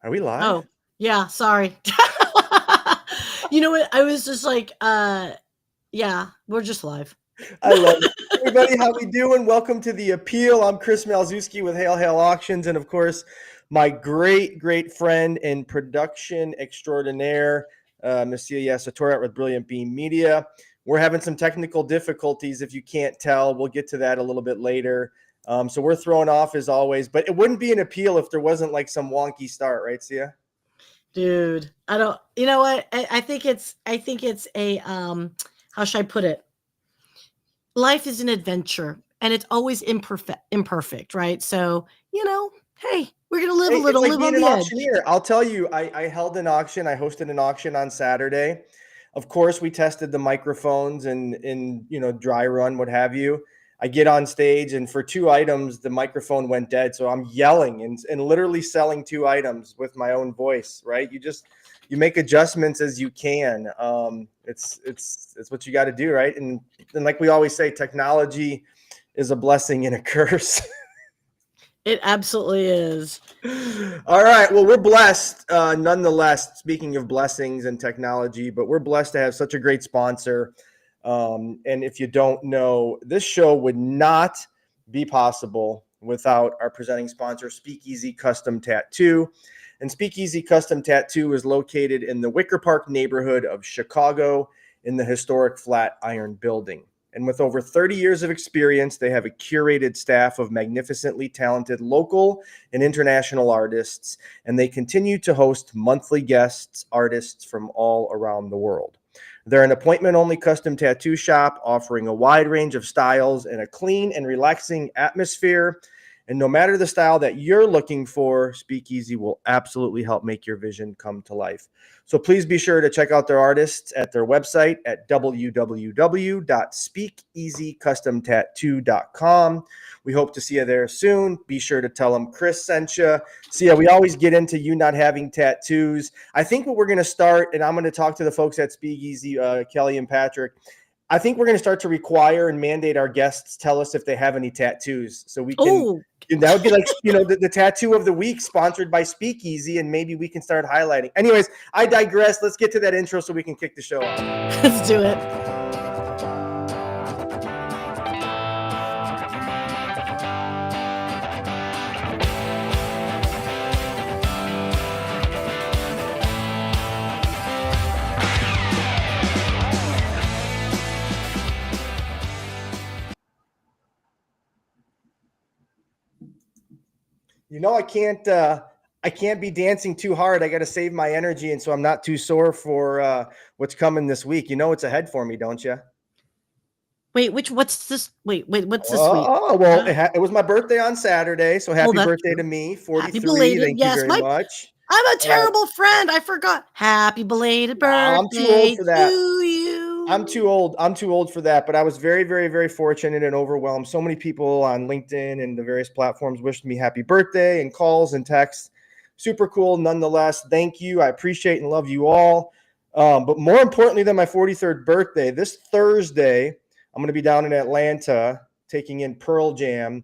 Are we live? Oh, yeah, sorry. You know what? I was just like, yeah, we're just live. I love it. Everybody, how we doing? Welcome to The Appeal. I'm Chris Malzewski with Hail Hail Auctions, and of course, my great friend and production extraordinaire, Monsieur Yassatorat with Brilliant Beam Media. We're having some technical difficulties, if you can't tell. We'll get to that a little bit later. So we're thrown off as always, but it wouldn't be an appeal if there wasn't like some wonky start, right, Sia? Dude, I don't, you know what? I think it's a, how should I put it? Life is an adventure and it's always imperfect, right? So, hey, we're going to live a Hey, it's little, like live on being an the edge. auctioneer. I'll tell you, I held an auction. I hosted an auction on Saturday. Of course, we tested the microphones and dry run, what have you. I get on stage, and for two items, the microphone went dead. So I'm yelling and literally selling two items with my own voice. Right? You make adjustments as you can. It's what you got to do, right? And like we always say, technology is a blessing and a curse. It absolutely is. All right. Well, we're blessed nonetheless, speaking of blessings and technology, but we're blessed to have such a great sponsor. And if you don't know, this show would not be possible without our presenting sponsor, Speakeasy Custom Tattoo. And Speakeasy Custom Tattoo is located in the Wicker Park neighborhood of Chicago in the historic Flatiron Building. And with over 30 years of experience, they have a curated staff of magnificently talented local and international artists, and they continue to host monthly guests, artists from all around the world. They're an appointment-only custom tattoo shop offering a wide range of styles and a clean and relaxing atmosphere. And no matter the style that you're looking for, Speakeasy will absolutely help make your vision come to life. So please be sure to check out their artists at their website at www.speakeasycustomtattoo.com. We hope to see you there soon. Be sure to tell them Chris sent you. See, yeah, we always get into you not having tattoos. I think what we're going to start, and I'm going to talk to the folks at Speakeasy, Kelly and Patrick. I think we're going to start to require and mandate our guests tell us if they have any tattoos so we can. Oh, That would be like, the tattoo of the week sponsored by Speakeasy, and maybe we can start highlighting. Anyways, I digress. Let's get to that intro so we can kick the show off. let's do it. I can't be dancing too hard. I got to save my energy, and so I'm not too sore for what's coming this week. You know what's ahead for me, don't you? Wait, what's this? Wait, what's this week? Oh, well, it was my birthday on Saturday, so Oh, happy that's birthday true. to me, Happy 43. belated. Thank you Yes, very much. I'm a Uh, terrible friend. I forgot. Happy belated I'm too old birthday for to that. I'm you. too old. I'm too old for that. But I was very fortunate and overwhelmed. So many people on LinkedIn and the various platforms wished me happy birthday and calls and texts. Super cool, nonetheless. Thank you. I appreciate and love you all. But more importantly than my 43rd birthday, this Thursday, I'm going to be down in Atlanta taking in Pearl Jam,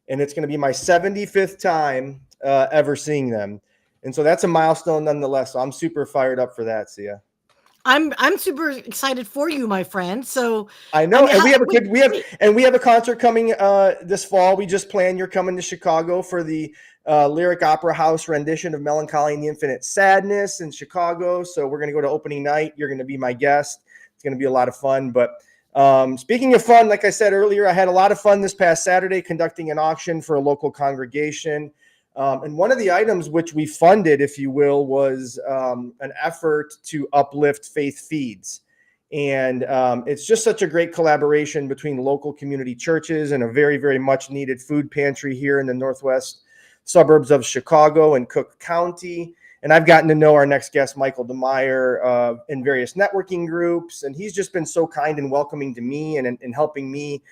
and it's going to be my 75th time ever seeing them. And so that's a milestone nonetheless. So I'm super fired up for that, Sia. I'm super excited for you, my friend. So, I I know, mean, and we have a wait, good we have a concert coming this fall. We just planned. You're coming to Chicago for the Lyric Opera House rendition of "Melancholy and the Infinite Sadness" in Chicago. So we're gonna go to opening night. You're gonna be my guest. It's gonna be a lot of fun. But speaking of fun, like I said earlier, I had a lot of fun this past Saturday conducting an auction for a local congregation. And one of the items which we funded, if you will, was an effort to uplift faith feeds. And it's just such a great collaboration between local community churches and a very much needed food pantry here in the northwest suburbs of Chicago and Cook County. And I've gotten to know our next guest, Michael DeMeyer, in various networking groups. And he's just been so kind and welcoming to me and helping me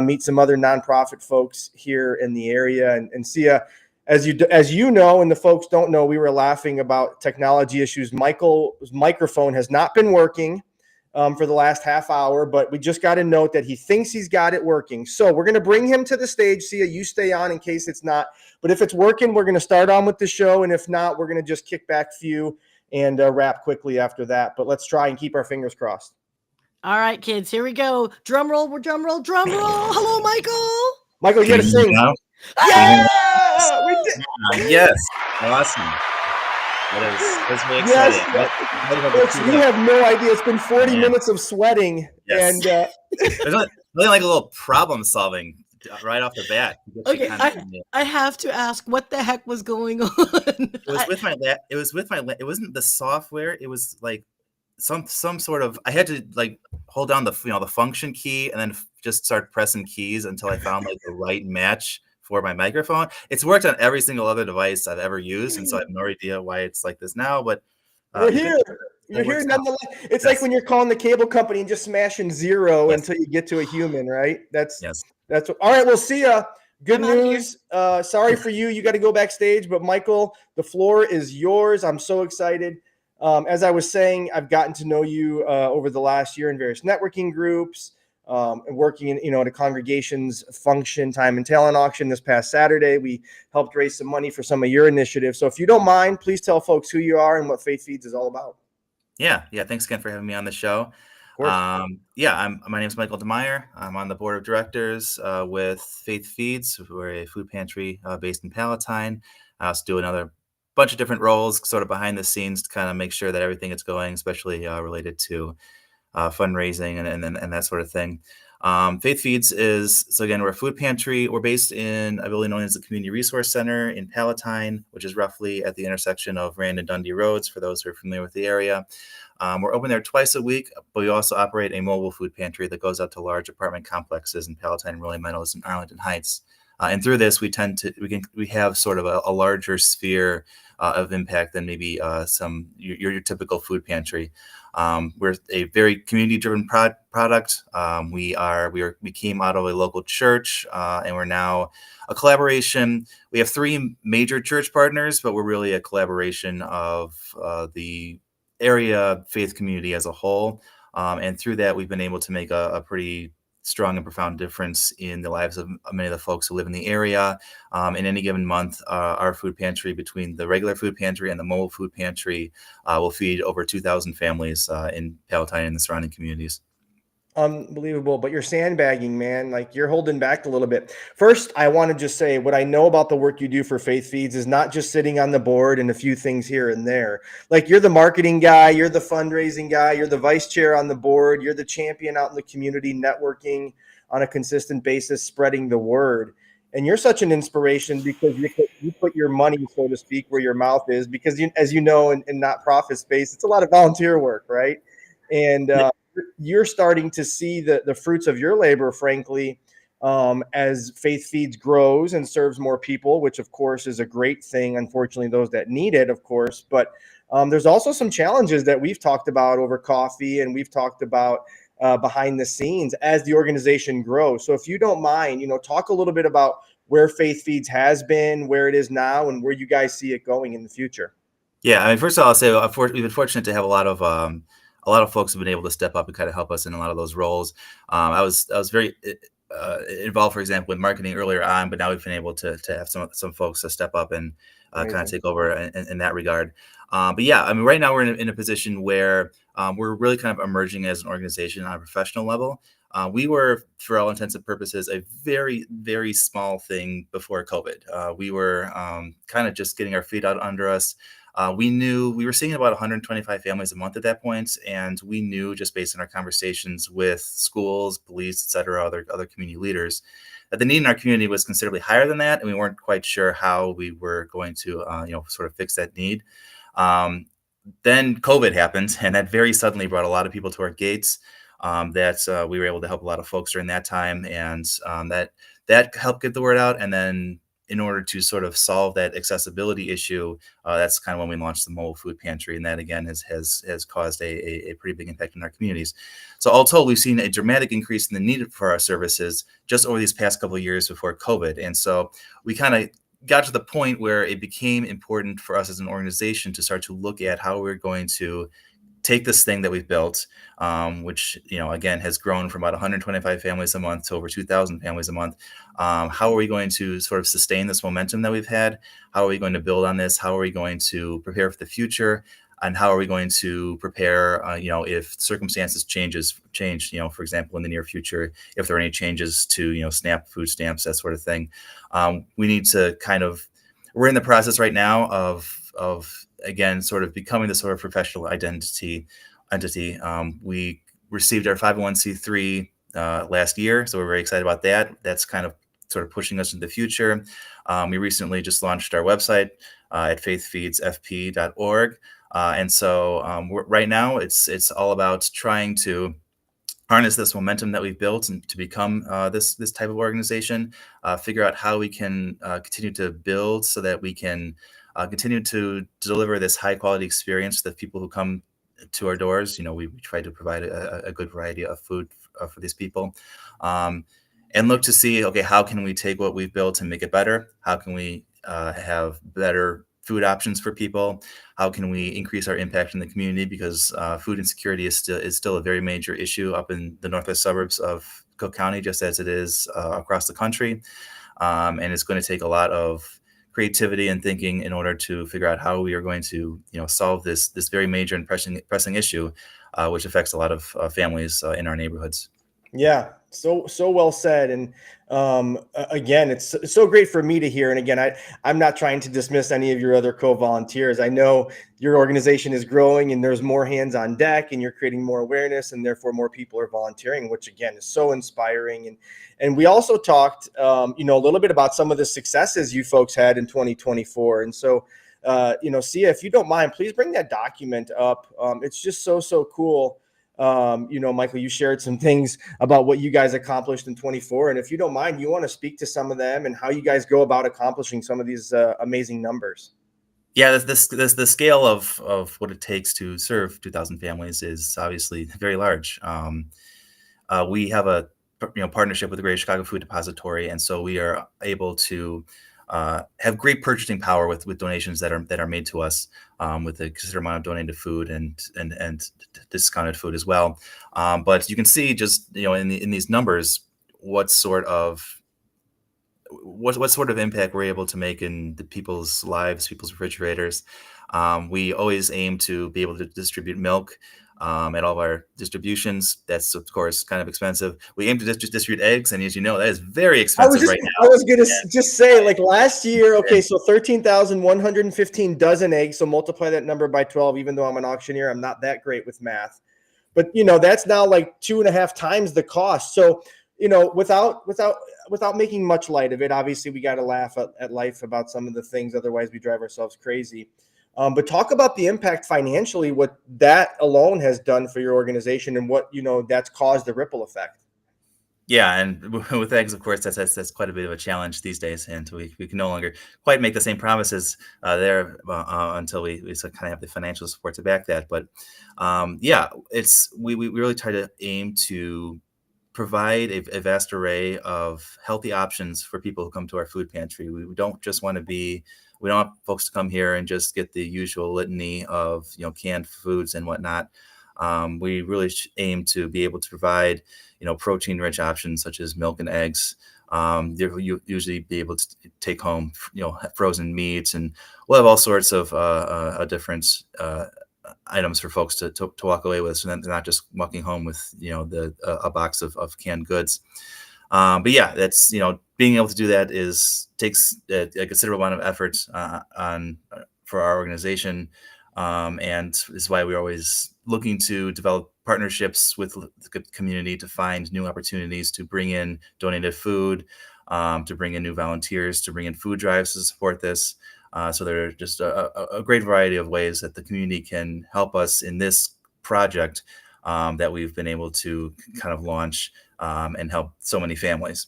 meet some other nonprofit folks here in the area. And Sia, as you know, and the folks don't know, we were laughing about technology issues. Michael's microphone has not been working. for the last half hour, but we just got a note that he thinks he's got it working. So we're going to bring him to the stage. Sia, you stay on in case it's not. But if it's working, we're going to start on with the show. And if not, we're going to just kick back a few and wrap quickly after that. But let's try and keep our fingers crossed. All right, kids, here we go. Drum roll, drum roll, drum roll. Hello, Michael. Michael, you got to sing. Yeah! We did. Yes. Awesome. That's really exciting. Folks, we have no idea. It's been 40 minutes of sweating. Yes. And there's only like a little problem solving right off the bat. Okay, I have to ask, what the heck was going on? It was with my it wasn't the software. It was like some sort of, I had to like hold down the the function key and then just start pressing keys until I found like the right match for my microphone. It's worked on every single other device I've ever used, and so I have no idea why it's like this now. But we're here. You're here nonetheless. It's like when you're calling the cable company and just smashing zero until you get to a human, right? That's what, all right. We'll see ya. Good news. Sorry for you. You got to go backstage, but Michael, the floor is yours. I'm so excited. As I was saying, I've gotten to know you over the last year in various networking groups. And working in, at a congregation's function, time and talent auction this past Saturday. We helped raise some money for some of your initiatives. So if you don't mind, please tell folks who you are and what Faith Feeds is all about. Yeah. Thanks again for having me on the show. My name is Michael DeMeyer. I'm on the board of directors with Faith Feeds. We're a food pantry based in Palatine. I also do another bunch of different roles sort of behind the scenes to kind of make sure that everything is going, especially related to fundraising and that sort of thing. Faith Feeds we're a food pantry. We're based in a building known as the Community Resource Center in Palatine, which is roughly at the intersection of Rand and Dundee Roads, for those who are familiar with the area. We're open there twice a week, but we also operate a mobile food pantry that goes out to large apartment complexes in Palatine, Rolling Meadows, and Arlington Heights. And through this, we have sort of a larger sphere of impact than maybe some your typical food pantry. We're a very community-driven product. We came out of a local church, and we're now a collaboration. We have 3 major church partners, but we're really a collaboration of the area faith community as a whole. And through that, we've been able to make a pretty strong and profound difference in the lives of many of the folks who live in the area. In any given month, our food pantry, between the regular food pantry and the mobile food pantry, will feed over 2,000 families in Palatine and the surrounding communities. Unbelievable. But you're sandbagging, man. Like, you're holding back a little bit. First, I want to just say what I know about the work you do for Faith Feeds is not just sitting on the board and a few things here and there. Like, you're the marketing guy, you're the fundraising guy, you're the vice chair on the board, you're the champion out in the community, networking on a consistent basis, spreading the word. And you're such an inspiration because you put your money, so to speak, where your mouth is, because as you know, in not-profit space, it's a lot of volunteer work, right? And you're starting to see the fruits of your labor, frankly, as Faith Feeds grows and serves more people, which of course is a great thing. Unfortunately, those that need it, of course, but there's also some challenges that we've talked about over coffee, and we've talked about behind the scenes as the organization grows. So if you don't mind, talk a little bit about where Faith Feeds has been, where it is now, and where you guys see it going in the future. Yeah, I mean, first of all, I'll say we've been fortunate to have a lot of folks have been able to step up and kind of help us in a lot of those roles. I was very involved, for example, with marketing earlier on, but now we've been able to have some folks to step up and kind of take over in that regard. But yeah, I mean, right now we're in a position where we're really kind of emerging as an organization on a professional level. We were, for all intents and purposes, a very, very small thing before COVID. We were kind of just getting our feet out under us. We were seeing about 125 families a month at that point, and we knew, just based on our conversations with schools, police, et cetera, other community leaders, that the need in our community was considerably higher than that, and we weren't quite sure how we were going to, sort of fix that need. Then COVID happened, and that very suddenly brought a lot of people to our gates. That we were able to help a lot of folks during that time, and that helped get the word out. And then, in order to sort of solve that accessibility issue, that's kind of when we launched the mobile food pantry, and that again has caused a pretty big impact in our communities. So all told, we've seen a dramatic increase in the need for our services just over these past couple of years before COVID, and so we kind of got to the point where it became important for us as an organization to start to look at how we're going to take this thing that we've built, which, again, has grown from about 125 families a month to over 2,000 families a month. How are we going to sort of sustain this momentum that we've had? How are we going to build on this? How are we going to prepare for the future? And how are we going to prepare, if circumstances change, for example, in the near future, if there are any changes to, SNAP food stamps, that sort of thing. We need to we're in the process right now of again, sort of becoming the sort of professional entity. We received our 501c3 last year, so we're very excited about that. That's kind of sort of pushing us into the future. We recently just launched our website at faithfeedsfp.org. And so right now it's all about trying to harness this momentum that we've built and to become this type of organization, figure out how we can continue to build so that we can continue to deliver this high quality experience to the people who come to our doors. We try to provide a good variety of food for these people, and look to see, okay, how can we take what we've built and make it better? How can we have better food options for people? How can we increase our impact in the community? Because food insecurity is still a very major issue up in the northwest suburbs of Cook County, just as it is across the country. And it's going to take a lot of creativity and thinking in order to figure out how we are going to, solve this very major and pressing issue, which affects a lot of families in our neighborhoods. Yeah, so well said. And again, it's so great for me to hear. And again, I'm not trying to dismiss any of your other co-volunteers. I know your organization is growing and there's more hands on deck and you're creating more awareness and therefore more people are volunteering, which again is so inspiring. And we also talked, a little bit about some of the successes you folks had in 2024. And so, Sia, if you don't mind, please bring that document up. It's just so cool. Michael, you shared some things about what you guys accomplished in 24. And if you don't mind, you want to speak to some of them and how you guys go about accomplishing some of these amazing numbers. Yeah, the scale of what it takes to serve 2,000 families is obviously very large. We have a partnership with the Greater Chicago Food Depository, and so we are able to have great purchasing power with donations that are made to us, with a considerable amount of donated food and discounted food as well. But you can see just in these numbers what sort of impact we're able to make in the people's lives, people's refrigerators. We always aim to be able to distribute milk at all of our distributions. That's, of course, kind of expensive. We aim to distribute eggs, and as you know, that is very expensive right now. I was going to just say, like last year, okay, so 13,115 dozen eggs. So multiply that number by 12, even though I'm an auctioneer, I'm not that great with math. But, that's now like 2.5 times the cost. So, without making much light of it, obviously we got to laugh at life about some of the things. Otherwise, we drive ourselves crazy. But talk about the impact financially, what that alone has done for your organization and what, that's caused the ripple effect. Yeah, and with eggs, of course, that's quite a bit of a challenge these days, and we can no longer quite make the same promises there until we kind of have the financial support to back that. But we really try to aim to provide a vast array of healthy options for people who come to our food pantry. We don't want folks to come here and just get the usual litany of canned foods and whatnot. We really aim to be able to provide protein-rich options such as milk and eggs. You usually be able to take home frozen meats, and we'll have all sorts of different items for folks to walk away with, so that they're not just walking home with a box of canned goods. But yeah, that's being able to do that takes a considerable amount of effort for our organization, and this is why we're always looking to develop partnerships with the community to find new opportunities to bring in donated food, to bring in new volunteers, to bring in food drives to support this. So there are just a great variety of ways that the community can help us in this project that we've been able to kind of launch and help so many families.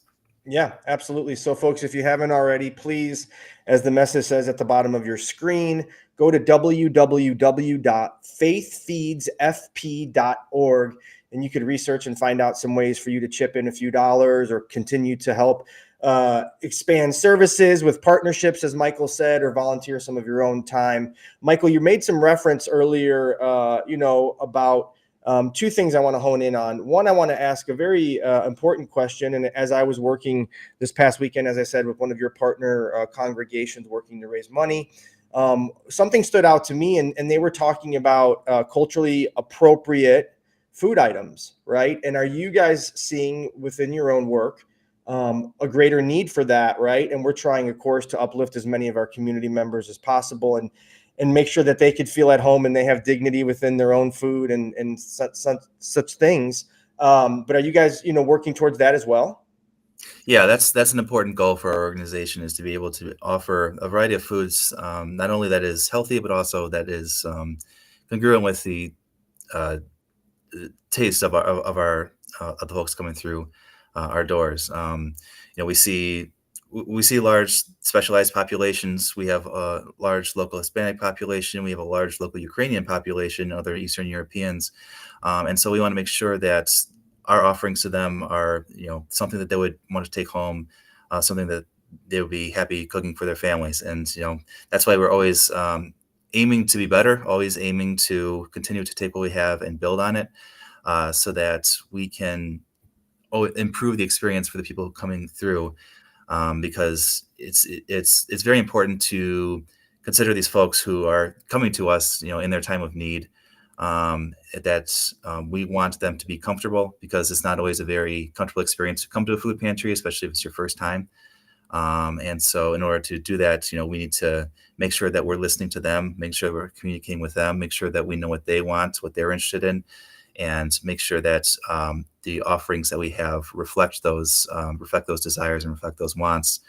Yeah, absolutely. So folks, if you haven't already, please, as the message says at the bottom of your screen, go to www.faithfeedsfp.org, and you could research and find out some ways for you to chip in a few dollars or continue to help expand services with partnerships, as Michael said, or volunteer some of your own time. Michael, you made some reference earlier, about two things I want to hone in on. One, I want to ask a very important question. And as I was working this past weekend, as I said, with one of your partner congregations working to raise money, something stood out to me, and they were talking about culturally appropriate food items, right? And are you guys seeing within your own work a greater need for that, right? And we're trying, of course, to uplift as many of our community members as possible, and make sure that they could feel at home and they have dignity within their own food and such things. But are you guys, working towards that as well? Yeah, that's an important goal for our organization, is to be able to offer a variety of foods, not only that is healthy, but also that is congruent with the uh, taste of the folks coming through our doors. We see large specialized populations. We have a large local Hispanic population. We have a large local Ukrainian population, other Eastern Europeans, and so we want to make sure that our offerings to them are, something that they would want to take home, something that they would be happy cooking for their families. And that's why we're always aiming to be better, always aiming to continue to take what we have and build on it, so that we can improve the experience for the people coming through, because it's very important to consider these folks who are coming to us, in their time of need. That we want them to be comfortable, because it's not always a very comfortable experience to come to a food pantry, especially if it's your first time. And so in order to do that, we need to make sure that we're listening to them, make sure we're communicating with them, make sure that we know what they want, what they're interested in, and make sure that the offerings that we have reflect those desires and reflect those wants,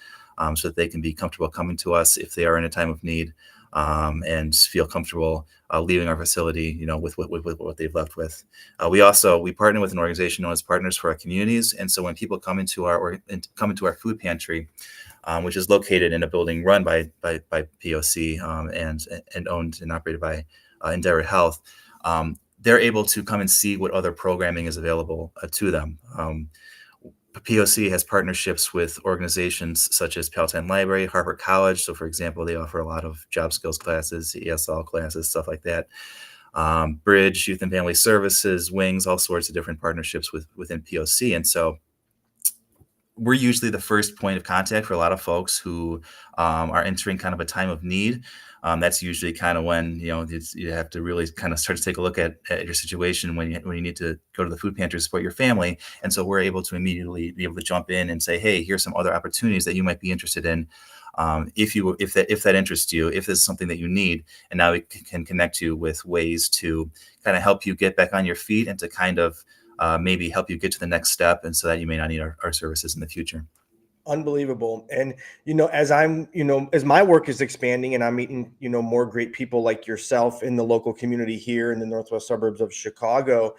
so that they can be comfortable coming to us if they are in a time of need, and feel comfortable leaving our facility, with what they've left with. We partner with an organization known as Partners for Our Communities, and so when people come into our food pantry, which is located in a building run by POC, and owned and operated by Endeavor Health, they're able to come and see what other programming is available to them. POC has partnerships with organizations such as Palatine Library, Harvard College. So, for example, they offer a lot of job skills classes, ESL classes, stuff like that. Bridge, Youth and Family Services, Wings, all sorts of different partnerships within POC. And so we're usually the first point of contact for a lot of folks who are entering kind of a time of need. That's usually kind of when you have to really kind of start to take a look at your situation when you need to go to the food pantry to support your family. And so we're able to immediately be able to jump in and say, hey, here's some other opportunities that you might be interested in, if that interests you, if this is something that you need. And now we can connect you with ways to kind of help you get back on your feet, and to kind of maybe help you get to the next step, and so that you may not need our services in the future. Unbelievable. And, as my work is expanding and I'm meeting, more great people like yourself in the local community here in the northwest suburbs of Chicago,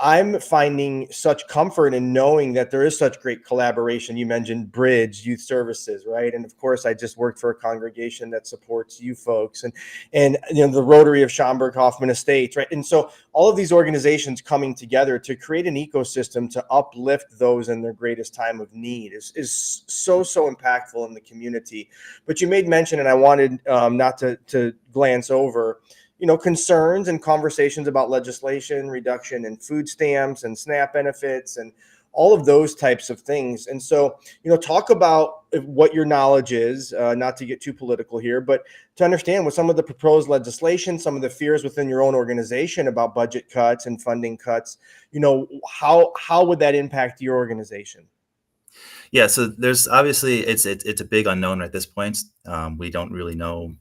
I'm finding such comfort in knowing that there is such great collaboration. You mentioned Bridge Youth Services, right? And of course, I just worked for a congregation that supports you folks, and the Rotary of Schaumburg Hoffman Estates, right? And so all of these organizations coming together to create an ecosystem to uplift those in their greatest time of need is so impactful in the community. But you made mention, and I wanted not to glance over, concerns and conversations about legislation, reduction in food stamps and SNAP benefits, and all of those types of things. And so, talk about what your knowledge is, not to get too political here, but to understand what some of the proposed legislation, some of the fears within your own organization about budget cuts and funding cuts, how would that impact your organization? Yeah, so there's obviously it's a big unknown at this point. We don't really know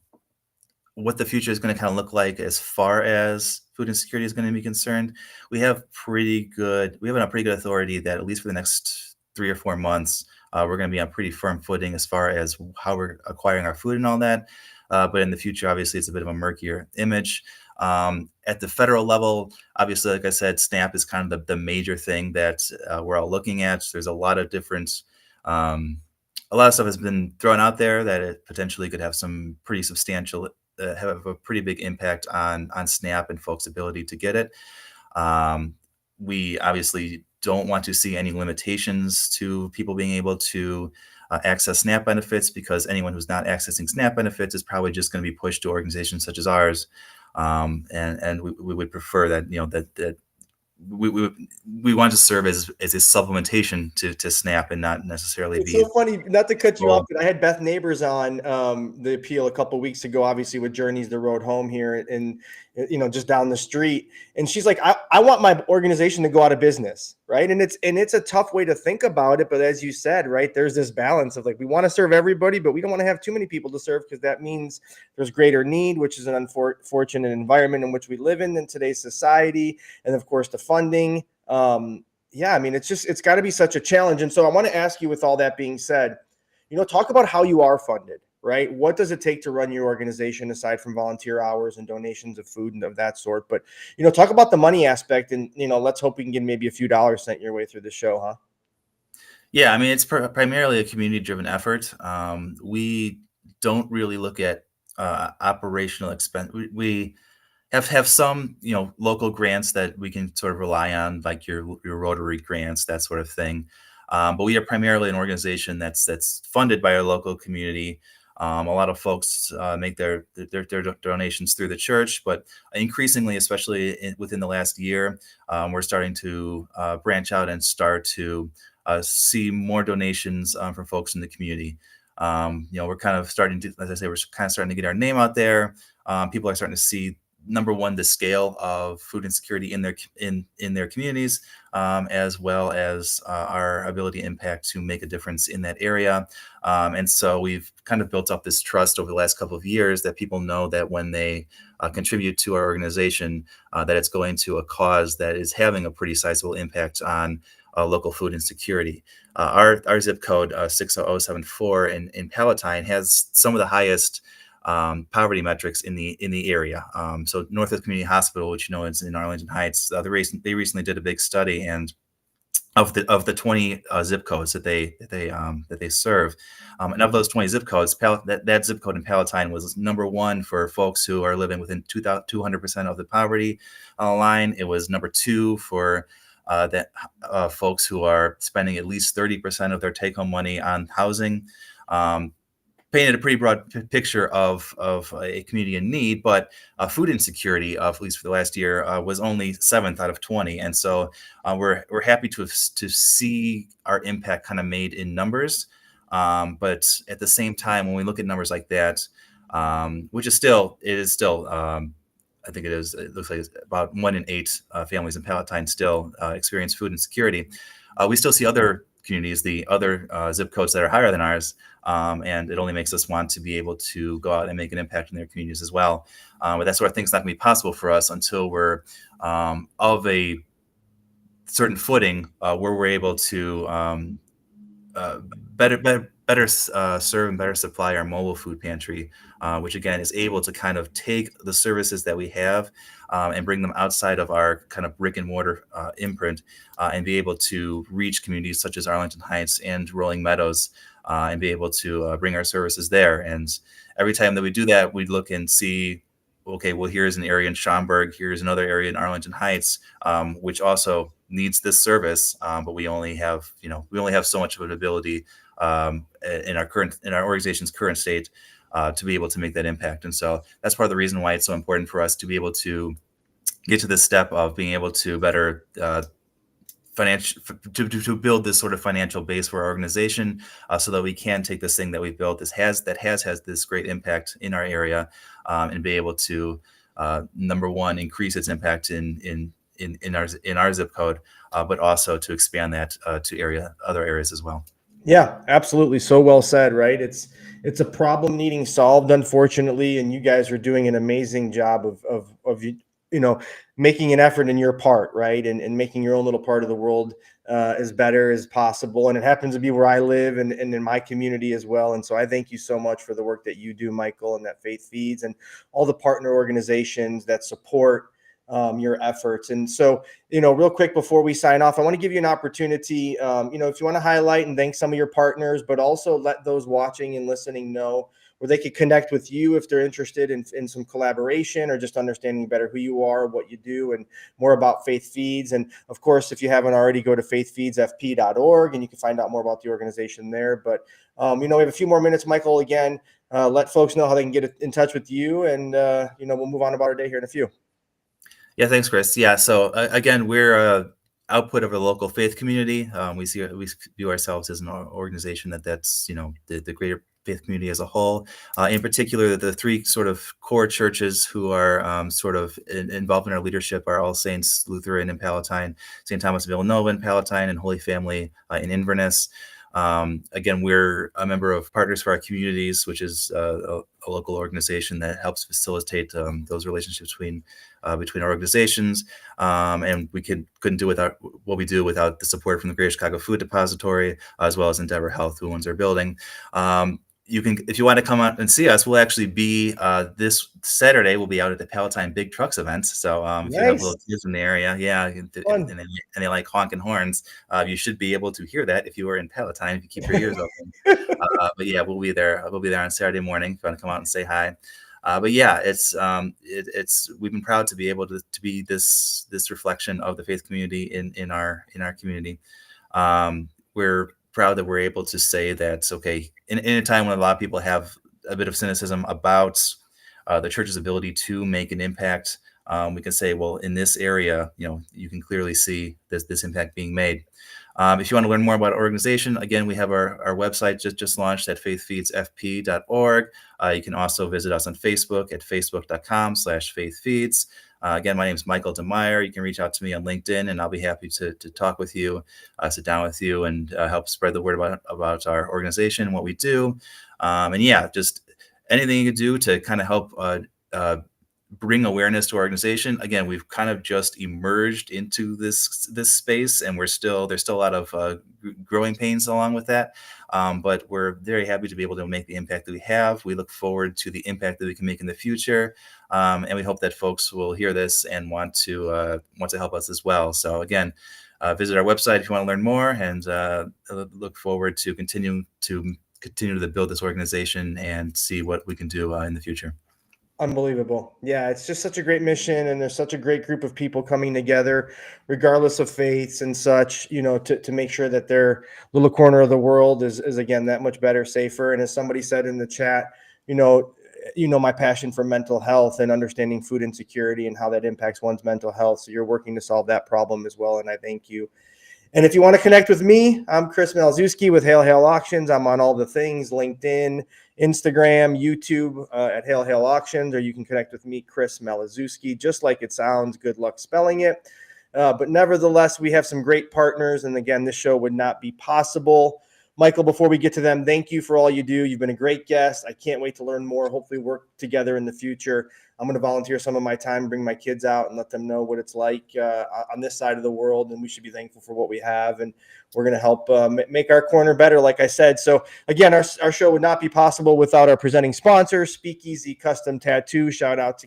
what the future is going to kind of look like as far as food insecurity is going to be concerned. We have a pretty good authority that at least for the next 3 or 4 months, we're going to be on pretty firm footing as far as how we're acquiring our food and all that. But in the future, obviously, it's a bit of a murkier image. At the federal level, obviously, like I said, SNAP is kind of the major thing that we're all looking at. So there's a lot of different a lot of stuff has been thrown out there that it potentially could have some pretty substantial have a pretty big impact on SNAP and folks' ability to get it. We obviously don't want to see any limitations to people being able to access SNAP benefits, because anyone who's not accessing SNAP benefits is probably just going to be pushed to organizations such as ours. And we would prefer that, that we want to serve as a supplementation to SNAP and not necessarily It's be. so funny, not to cut you Oh. off, but I had Beth Neighbors on the appeal a couple weeks ago, obviously with Journeys the Road Home here and just down the street. And she's like, I want my organization to go out of business, right? And it's a tough way to think about it, but as you said, right, there's this balance of like, we want to serve everybody, but we don't want to have too many people to serve, because that means there's greater need, which is an unfortunate environment in which we live in today's society. And of course, the funding. Yeah, I mean, it's got to be such a challenge. And so I want to ask you, with all that being said, talk about how you are funded, right? What does it take to run your organization aside from volunteer hours and donations of food and of that sort? But, talk about the money aspect, and, let's hope we can get maybe a few dollars sent your way through the show, huh? Yeah, I mean, it's primarily a community-driven effort. We don't really look at operational expense. We have some local grants that we can sort of rely on, like your Rotary grants, that sort of thing. But we are primarily an organization that's funded by our local community. A lot of folks make their donations through the church, but increasingly, especially within the last year, we're starting to branch out and start to see more donations from folks in the community. We're kind of starting to, as I say, we're kind of starting to get our name out there. People are starting to see, number one, the scale of food insecurity in their communities, as well as our ability to impact to make a difference in that area. And so we've kind of built up this trust over the last couple of years that people know that when they contribute to our organization, that it's going to a cause that is having a pretty sizable impact on local food insecurity. Our zip code 60074 in Palatine has some of the highest poverty metrics in the area. So Northwest Community Hospital, which is in Arlington Heights, they recently did a big study, and of the 20 zip codes that they serve, and of those 20 zip codes, that zip code in Palatine was number one for folks who are living within 200% of the poverty line. It was number two for folks who are spending at least 30% of their take-home money on housing. Painted a pretty broad picture of a community in need, but food insecurity, at least for the last year, was only 7th out of 20. And so we're happy to see our impact kind of made in numbers. But at the same time, when we look at numbers like that, which is still, I think it looks like it's about 1 in 8 families in Palatine still experience food insecurity. We still see other communities, the other zip codes that are higher than ours, and it only makes us want to be able to go out and make an impact in their communities as well. But that sort of thing's not going to be possible for us until we're of a certain footing where we're able to better serve and better supply our mobile food pantry, which again is able to kind of take the services that we have and bring them outside of our kind of brick and mortar imprint, and be able to reach communities such as Arlington Heights and Rolling Meadows, and be able to bring our services there. And every time that we do that, we look and see, okay, well, here's an area in Schaumburg, here's another area in Arlington Heights, which also needs this service, but we only have so much of an ability in our organization's current state to be able to make that impact. And so that's part of the reason why it's so important for us to be able to get to this step of being able to better to build this sort of financial base for our organization, so that we can take this thing that we've built, that has this great impact in our area, and be able to number one, increase its impact in our zip code, but also to expand that to other areas as well. Yeah, absolutely. So well said, right? It's a problem needing solved, unfortunately, and you guys are doing an amazing job of making an effort in your part, right? And making your own little part of the world as better as possible. And it happens to be where I live and in my community as well. And so I thank you so much for the work that you do, Michael, and that Faith Feeds and all the partner organizations that support your efforts. And so, real quick before we sign off, I want to give you an opportunity, if you want to highlight and thank some of your partners, but also let those watching and listening know where they could connect with you if they're interested in some collaboration or just understanding better who you are, what you do, and more about Faith Feeds. And of course, if you haven't already, go to faithfeedsfp.org and you can find out more about the organization there. But, we have a few more minutes, Michael, again, let folks know how they can get in touch with you, and, we'll move on about our day here in a few. Yeah, thanks, Chris. Yeah, so again, we're a output of a local faith community. We view ourselves as an organization that's the greater faith community as a whole. In particular, the three sort of core churches who are sort of involved in our leadership are All Saints Lutheran in Palatine, St. Thomas of Villanova in Palatine, and Holy Family in Inverness. Again, we're a member of Partners for Our Communities, which is a local organization that helps facilitate those relationships between our organizations. And we couldn't do without what we do without the support from the Greater Chicago Food Depository, as well as Endeavor Health, who owns our building. You can, if you want to come out and see us, we'll actually be this Saturday. We'll be out at the Palatine Big Trucks event. So if you have little kids in the area, and they like honking horns, you should be able to hear that if you are in Palatine, if you keep your ears open. But yeah, we'll be there. We'll be there on Saturday morning if you want to come out and say hi. But yeah, it's we've been proud to be able to be this reflection of the faith community in our community. We're proud that we're able to say that, okay, in a time when a lot of people have a bit of cynicism about the church's ability to make an impact, we can say, well, in this area, you can clearly see this impact being made. If you want to learn more about our organization, again, we have our website just launched at faithfeedsfp.org. You can also visit us on Facebook at facebook.com/faithfeeds. Again, my name is Michael DeMeyer. You can reach out to me on LinkedIn, and I'll be happy to talk with you, sit down with you, and help spread the word about our organization and what we do. And yeah, just anything you can do to kind of help bring awareness to our organization. Again, we've kind of just emerged into this space, and there's still a lot of growing pains along with that. But we're very happy to be able to make the impact that we have. We look forward to the impact that we can make in the future. And we hope that folks will hear this and want to help us as well. So again, visit our website if you want to learn more, and look forward to continue to build this organization and see what we can do in the future. Unbelievable. Yeah, it's just such a great mission, and there's such a great group of people coming together, regardless of faiths and such, to make sure that their little corner of the world is again that much better, safer. And as somebody said in the chat, my passion for mental health and understanding food insecurity and how that impacts one's mental health. So you're working to solve that problem as well, and I thank you. And if you want to connect with me, I'm Chris Malzewski with Hail Hail Auctions. I'm on all the things, LinkedIn, Instagram, YouTube at Hail Hail Auctions, or you can connect with me, Chris Malzewski, just like it sounds. Good luck spelling it. But nevertheless, we have some great partners. And again, this show would not be possible. Michael, before we get to them, thank you for all you do. You've been a great guest. I can't wait to learn more, hopefully work together in the future. I'm going to volunteer some of my time, bring my kids out and let them know what it's like on this side of the world. And we should be thankful for what we have. And we're going to help make our corner better, like I said. So again, our show would not be possible without our presenting sponsors, Speakeasy Custom Tattoo. Shout out to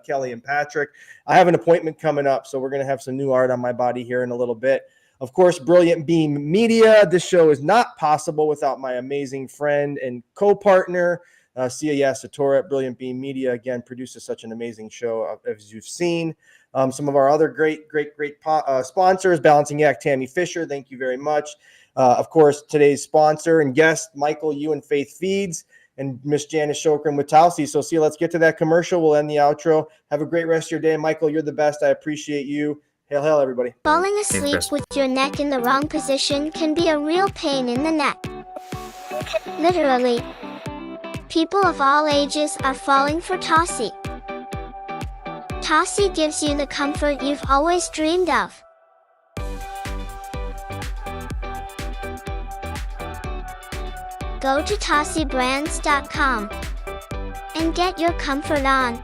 Kelly and Patrick. I have an appointment coming up, so we're going to have some new art on my body here in a little bit. Of course, Brilliant Beam Media. This show is not possible without my amazing friend and co-partner, Sia Yasatora at Brilliant Beam Media. Again, produces such an amazing show, as you've seen. Some of our other great sponsors, Balancing Act, Tammy Fisher. Thank you very much. Of course, today's sponsor and guest, Michael, you and Faith Feeds, and Miss Janice Shokran with Tausi. So, Sia, let's get to that commercial. We'll end the outro. Have a great rest of your day. Michael, you're the best. I appreciate you. Hail, hail, everybody. Falling asleep with your neck in the wrong position can be a real pain in the neck. Literally. People of all ages are falling for Tausi. Tausi gives you the comfort you've always dreamed of. Go to TausiBrands.com and get your comfort on.